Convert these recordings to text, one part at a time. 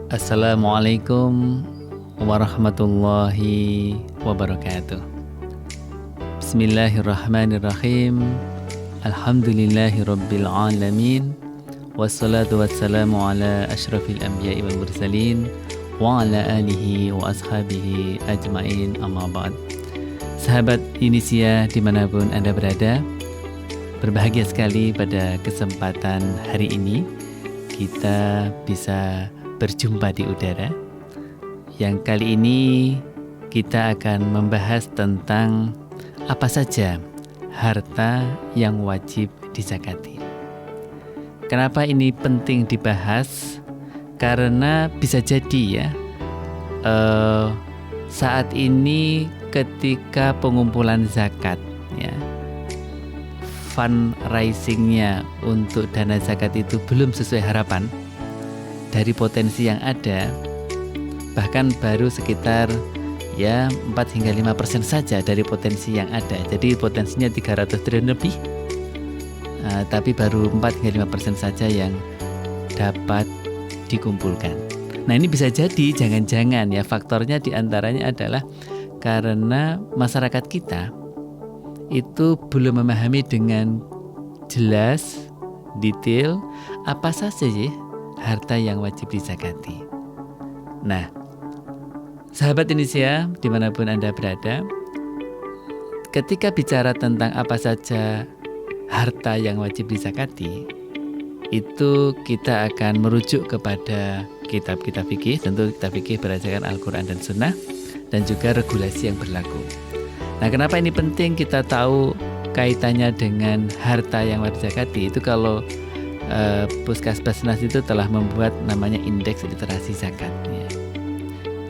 Assalamualaikum warahmatullahi wabarakatuh. Bismillahirrahmanirrahim. Alhamdulillahi rabbil alamin. Wassalatu wassalamu ala asyrafil anbiya'i wal mursalin wa ala alihi wa ashabihi ajmain, amma ba'd. Sahabat Inisia dimanapun Anda berada, berbahagia sekali pada kesempatan hari ini kita bisa berjumpa di udara. Yang kali ini kita akan membahas tentang apa saja harta yang wajib dizakati. Kenapa ini penting dibahas? Karena bisa jadi saat ini ketika pengumpulan zakat fundraisingnya untuk dana zakat itu belum sesuai harapan dari potensi yang ada, bahkan baru sekitar 4 hingga 5% saja dari potensi yang ada. Jadi potensinya 300 triliun lebih, tapi baru 4 hingga 5% saja yang dapat dikumpulkan. Nah, ini bisa jadi jangan-jangan faktornya diantaranya adalah karena masyarakat kita itu belum memahami dengan jelas, detail apa saja harta yang wajib dizakati. Nah, sahabat Indonesia dimanapun Anda berada, ketika bicara tentang apa saja harta yang wajib dizakati, itu kita akan merujuk kepada kitab-kitab fikih. Tentu kitab fikih berdasarkan Al-Quran dan Sunnah, dan juga regulasi yang berlaku. Nah, kenapa ini penting kita tahu kaitannya dengan harta yang wajib dizakati? Itu kalau Puskesmas itu telah membuat namanya indeks literasi zakat.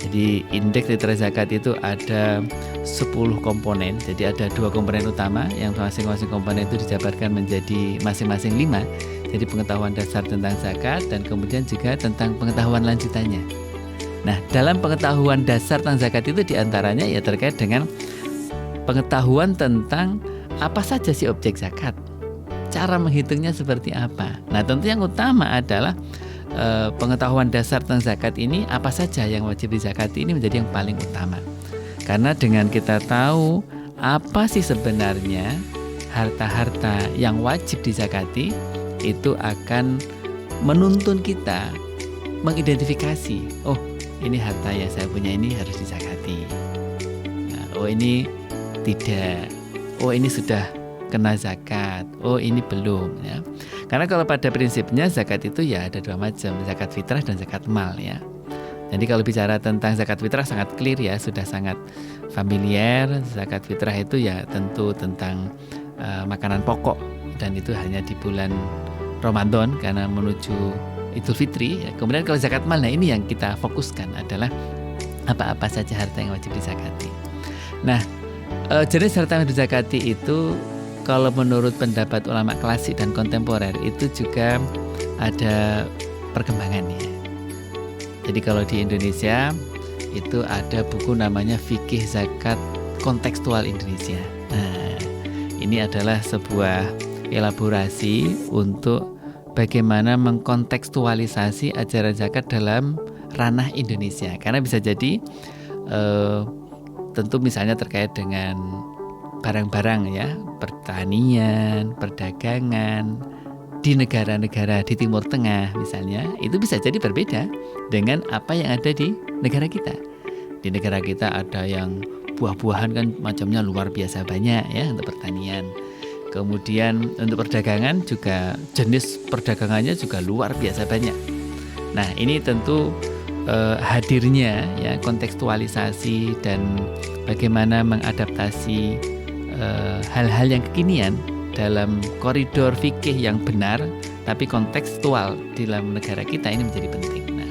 Jadi indeks literasi zakat itu ada 10 komponen. Jadi ada 2 komponen utama yang masing-masing komponen itu dijabarkan menjadi masing-masing 5. Jadi pengetahuan dasar tentang zakat dan kemudian juga tentang pengetahuan lanjutannya. Nah, dalam pengetahuan dasar tentang zakat itu diantaranya terkait dengan pengetahuan tentang apa saja sih objek zakat, cara menghitungnya seperti apa. Nah, tentu yang utama adalah pengetahuan dasar tentang zakat ini, apa saja yang wajib dizakati, ini menjadi yang paling utama. Karena dengan kita tahu apa sih sebenarnya harta-harta yang wajib dizakati, itu akan menuntun kita mengidentifikasi, oh ini harta yang saya punya ini harus dizakati. Nah, oh ini tidak, oh ini sudah kena zakat, oh ini belum ya. Karena kalau pada prinsipnya zakat itu ada 2 macam, zakat fitrah dan zakat mal ya. Jadi kalau bicara tentang zakat fitrah sangat clear sudah sangat familiar. Zakat fitrah itu tentu tentang makanan pokok, dan itu hanya di bulan Ramadan karena menuju Idul Fitri. Kemudian kalau zakat mal, ini yang kita fokuskan adalah apa-apa saja harta yang wajib dizakati. Nah, jenis harta yang dizakati itu kalau menurut pendapat ulama klasik dan kontemporer itu juga ada perkembangannya. Jadi kalau di Indonesia itu ada buku namanya Fikih Zakat Kontekstual Indonesia. Nah, ini adalah sebuah elaborasi untuk bagaimana mengkontekstualisasi ajaran zakat dalam ranah Indonesia. Karena bisa jadi tentu misalnya terkait dengan barang-barang pertanian, perdagangan di negara-negara di Timur Tengah misalnya, itu bisa jadi berbeda dengan apa yang ada di negara kita. Di negara kita ada yang buah-buahan kan macamnya luar biasa banyak untuk pertanian. Kemudian untuk perdagangan juga jenis perdagangannya juga luar biasa banyak. Nah, ini tentu hadirnya kontekstualisasi dan bagaimana mengadaptasi hal-hal yang kekinian dalam koridor fikih yang benar tapi kontekstual di dalam negara kita, ini menjadi penting. Nah,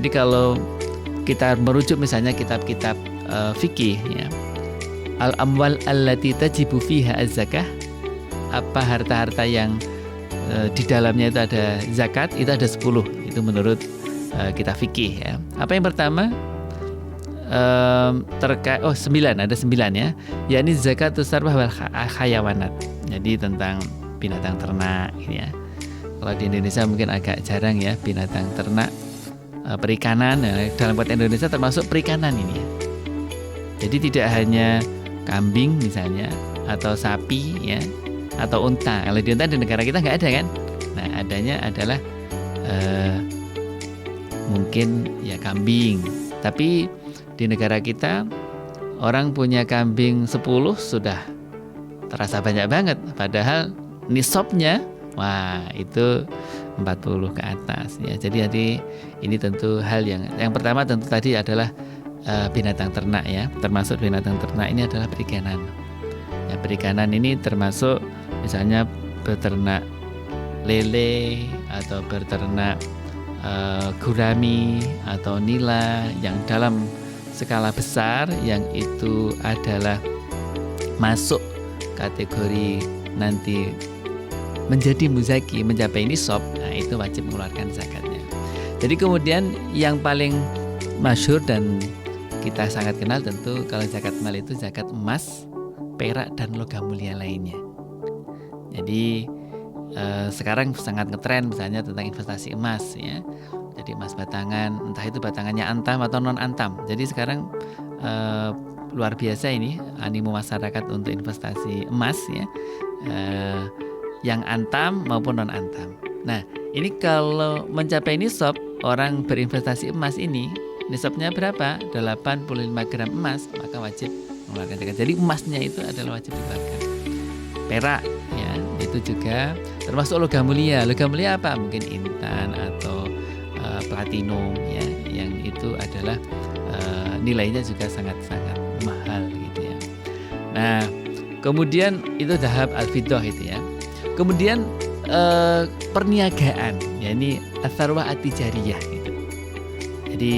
jadi kalau kita merujuk misalnya kitab-kitab fikih al-amwal allati tajibu fiha az-zakah, apa harta-harta yang di dalamnya itu ada zakat, itu ada 10. Itu menurut kitab fikih Apa yang pertama? Terkait 9, ada 9 yakni zakatus sarwah wal hayawanat. Jadi tentang binatang ternak Kalau di Indonesia mungkin agak jarang binatang ternak perikanan. Nah, dalam konteks Indonesia termasuk perikanan ini ya. Jadi tidak hanya kambing misalnya atau sapi ya atau unta. Kalau di unta di negara kita nggak ada kan? Nah, adanya adalah mungkin ya kambing. Tapi di negara kita orang punya kambing 10 sudah terasa banyak banget. Padahal nisabnya wah itu 40 ke atas ya. Jadi ini tentu hal yang pertama tentu tadi adalah binatang ternak ya. Termasuk binatang ternak ini adalah perikanan. Ya, perikanan ini termasuk misalnya beternak lele atau beternak gurami atau nila yang dalam skala besar yang itu adalah masuk kategori nanti menjadi muzaki, mencapai nisab. Nah, itu wajib mengeluarkan zakatnya. Jadi kemudian yang paling masyhur dan kita sangat kenal tentu kalau zakat mal itu zakat emas, perak dan logam mulia lainnya. Jadi sekarang sangat ngetren misalnya tentang investasi emas ya. Jadi emas batangan, entah itu batangannya antam atau non antam. Jadi sekarang luar biasa ini animo masyarakat untuk investasi emas ya, yang antam maupun non antam. Nah ini kalau mencapai nisab, orang berinvestasi emas ini nisabnya berapa? 85 gram emas, maka wajib mengeluarkan zakat. Jadi emasnya itu adalah wajib dikeluarkan. Perak ya itu juga termasuk logam mulia. Logam mulia apa? Mungkin intan atau platinum ya, yang itu adalah nilainya juga sangat-sangat mahal gitu ya. Nah kemudian itu dahab al-fiddah itu ya. Kemudian perniagaan ya, ini as-sarwah at-tijariyah gitu. Jadi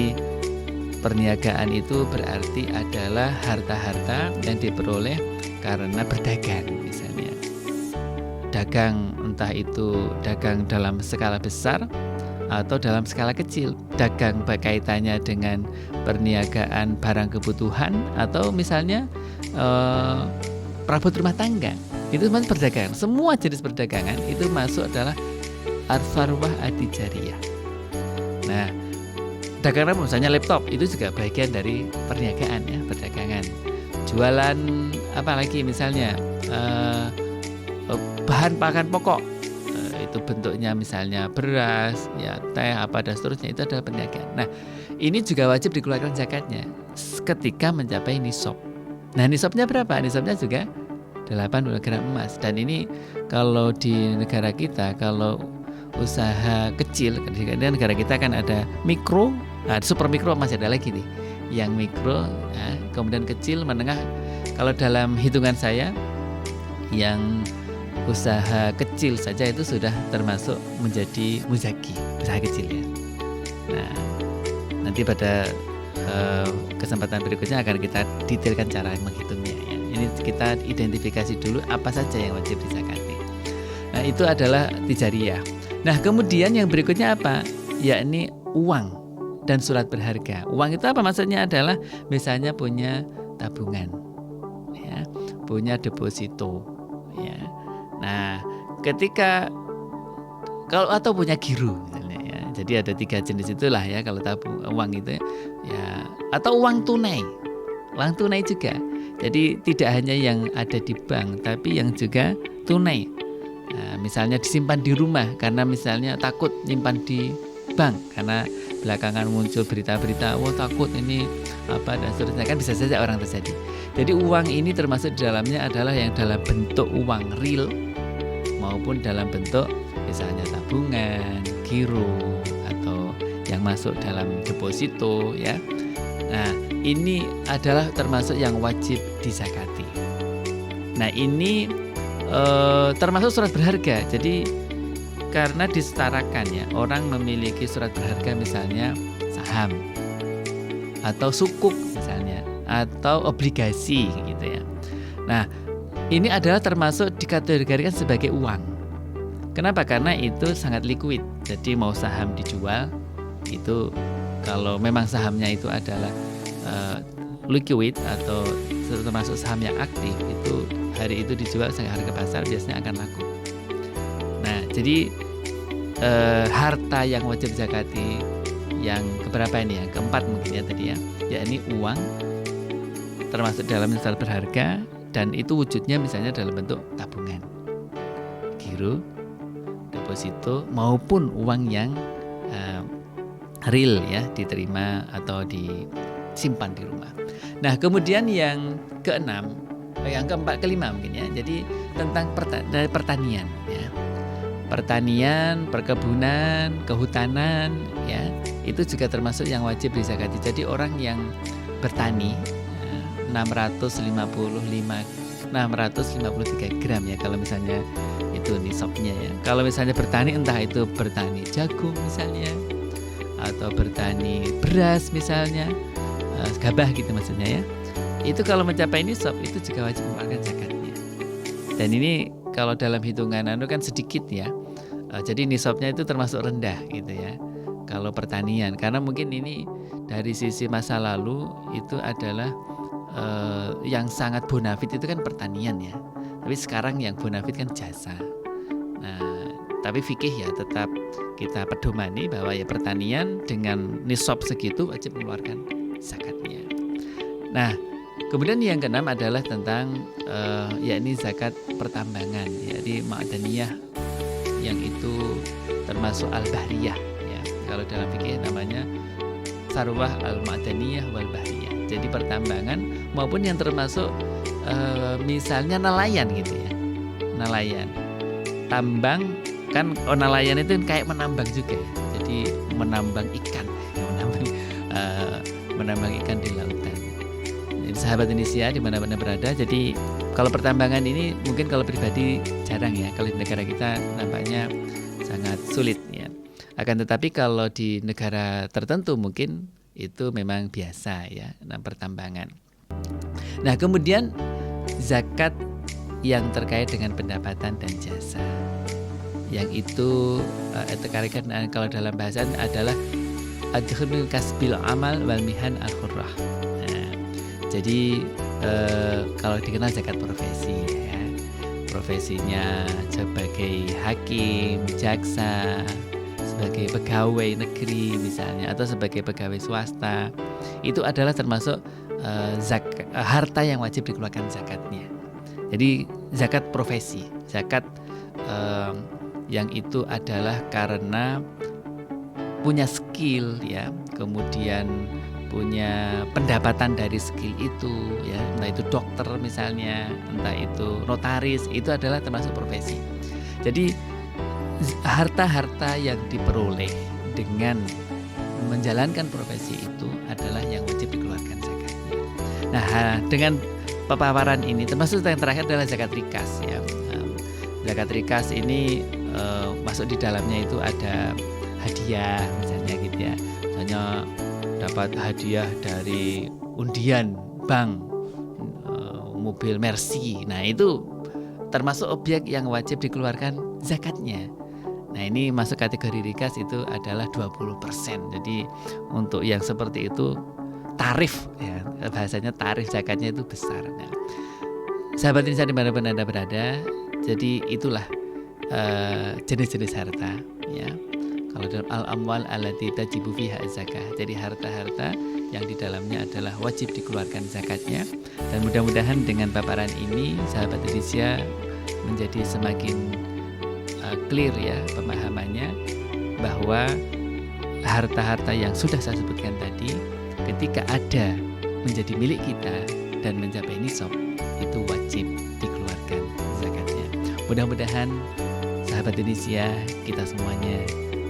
perniagaan itu berarti adalah harta-harta yang diperoleh karena berdagang misalnya. Dagang entah itu dagang dalam skala besar atau dalam skala kecil. Dagang berkaitannya dengan perniagaan barang kebutuhan atau misalnya perabot rumah tangga. Itu masuk perdagangan. Semua jenis perdagangan itu masuk adalah as-sarwah at-tijariyah. Nah, dagangan misalnya laptop itu juga bagian dari perniagaan ya, perdagangan. Jualan apa lagi misalnya bahan pakan pokok, itu bentuknya misalnya beras ya, teh apa dan seterusnya, itu adalah perniagaan. Nah ini juga wajib dikeluarkan zakatnya ketika mencapai nisab. Nah nisabnya berapa? Nisabnya juga 80 gram emas. Dan ini kalau di negara kita, kalau usaha kecil, di negara kita kan ada mikro, super mikro masih ada lagi nih, yang mikro ya, kemudian kecil, menengah. Kalau dalam hitungan saya yang usaha kecil saja itu sudah termasuk menjadi muzaki, usaha kecil ya. Nah nanti pada kesempatan berikutnya akan kita detailkan cara menghitungnya ya. Ini kita identifikasi dulu apa saja yang wajib dizakati. Nah itu adalah tijariyah. Nah kemudian yang berikutnya apa? Yakni uang dan surat berharga. Uang itu apa maksudnya? Adalah misalnya punya tabungan ya, punya deposito ya. Nah ketika kalau atau punya giro misalnya ya. Jadi ada 3 jenis itulah ya kalau tabung uang itu ya, atau uang tunai. Uang tunai juga. Jadi tidak hanya yang ada di bank, tapi yang juga tunai. Nah, misalnya disimpan di rumah karena misalnya takut nyimpan di bank karena belakangan muncul berita-berita, wah takut ini apa dan seterusnya, kan bisa saja orang terjadi. Jadi uang ini termasuk di dalamnya adalah yang dalam bentuk uang real maupun dalam bentuk misalnya tabungan, giro atau yang masuk dalam deposito ya. Nah, ini adalah termasuk yang wajib dizakati. Nah, ini termasuk surat berharga. Jadi karena disetarakan ya, orang memiliki surat berharga misalnya saham atau sukuk misalnya atau obligasi gitu ya. Nah, ini adalah termasuk dikategorikan sebagai uang. Kenapa? Karena itu sangat liquid. Jadi mau saham dijual itu, kalau memang sahamnya itu adalah liquid atau termasuk saham yang aktif, itu hari itu dijual dengan harga pasar biasanya akan laku. Nah, jadi harta yang wajib zakati yang keberapa ini ya? Keempat mungkin ya tadi ya. Yakni uang termasuk dalam instrumen berharga, dan itu wujudnya misalnya dalam bentuk tabungan, giro, deposito, maupun uang yang real ya, diterima atau disimpan di rumah. Nah, kemudian yang keenam, kelima mungkin ya. Jadi tentang pertanian ya. Pertanian, perkebunan, kehutanan ya, itu juga termasuk yang wajib dizakati. Jadi orang yang bertani 653 gram ya kalau misalnya itu nisabnya ya. Kalau misalnya bertani, entah itu bertani jagung misalnya, atau bertani beras misalnya, gabah gitu maksudnya ya, itu kalau mencapai nisab itu juga wajib mengeluarkan zakatnya. Dan ini kalau dalam hitungan kan sedikit ya, jadi nisabnya itu termasuk rendah gitu ya kalau pertanian, karena mungkin ini dari sisi masa lalu itu adalah yang sangat bonafit itu kan pertanian ya, tapi sekarang yang bonafit kan jasa. Nah, tapi fikih ya tetap kita pedomani bahwa ya pertanian dengan nisab segitu wajib mengeluarkan zakatnya. Nah, kemudian yang keenam adalah tentang yakni zakat pertambangan, jadi ma'daniyah, yang itu termasuk al-bahriyah ya. Kalau dalam fikih namanya sarwah al-ma'daniyah wal bahriyah. Jadi pertambangan maupun yang termasuk misalnya nelayan gitu ya. Nelayan. Tambang kan, nelayan itu kayak menambang juga ya. Jadi menambang ikan, menambang ikan di lautan. Jadi sahabat Indonesia di mana-mana berada, jadi kalau pertambangan ini mungkin kalau pribadi jarang ya, kalau di negara kita nampaknya sangat sulit ya. Akan tetapi kalau di negara tertentu mungkin itu memang biasa ya, pertambangan. Nah, kemudian zakat yang terkait dengan pendapatan dan jasa, yang itu kalau dalam bahasan adalah adkhulul kasbil amal wal mihan al-khurrah. Nah, jadi kalau dikenal zakat profesi ya, profesinya sebagai hakim, jaksa, sebagai pegawai negeri misalnya, atau sebagai pegawai swasta, itu adalah termasuk harta yang wajib dikeluarkan zakatnya. Jadi zakat profesi, zakat yang itu adalah karena punya skill ya, kemudian punya pendapatan dari skill itu ya, entah itu dokter misalnya, entah itu notaris, itu adalah termasuk profesi. Jadi harta-harta yang diperoleh dengan menjalankan profesi itu adalah yang wajib dikeluarkan zakatnya. Nah, dengan paparan ini termasuk yang terakhir adalah zakat rikas ya. Zakat rikas ini masuk di dalamnya itu ada hadiah misalnya gitu ya. Misalnya dapat hadiah dari undian bank, mobil Mercy. Nah, itu termasuk objek yang wajib dikeluarkan zakatnya. Nah, ini masuk kategori rikas, itu adalah 20%. Jadi untuk yang seperti itu tarif ya, bahasanya tarif zakatnya itu besar. Nah, sahabat insan dimanapun Anda berada, jadi itulah jenis-jenis harta ya. Kalau dalam al-amwal allati tajibu fiha zakah, jadi harta-harta yang di dalamnya adalah wajib dikeluarkan zakatnya. Dan mudah-mudahan dengan paparan ini sahabat Indonesia menjadi semakin clear ya pemahamannya, bahwa harta-harta yang sudah saya sebutkan tadi ketika ada menjadi milik kita dan mencapai nisab, itu wajib dikeluarkan zakatnya. Mudah-mudahan sahabat Indonesia, kita semuanya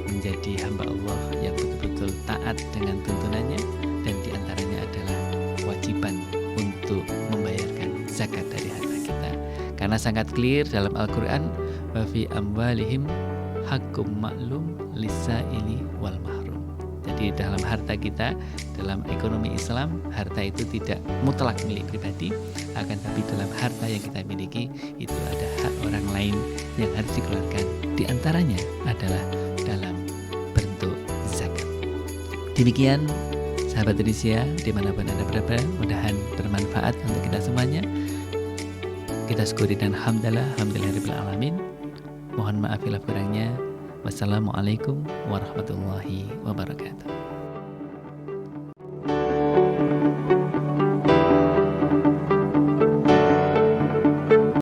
menjadi hamba Allah yang betul-betul taat dengan tuntunannya, dan diantaranya adalah kewajiban untuk membayarkan zakat dari harta kita. Karena sangat clear dalam Al-Quran, wa fi amwalihim haqqum ma'lum lis-sa'ili wal mahrum. Jadi dalam harta kita, dalam ekonomi Islam, harta itu tidak mutlak milik pribadi, akan tapi dalam harta yang kita miliki itu ada hak orang lain yang harus dikeluarkan. Di antaranya adalah dalam bentuk zakat. Demikian sahabat Indonesia dimanapun Anda berada, mudah-mudahan bermanfaat untuk kita semuanya. Kita syukuri dan alhamdulillahirabbil alamin. Mohon maaf bila kurangnya. Wassalamualaikum warahmatullahi wabarakatuh.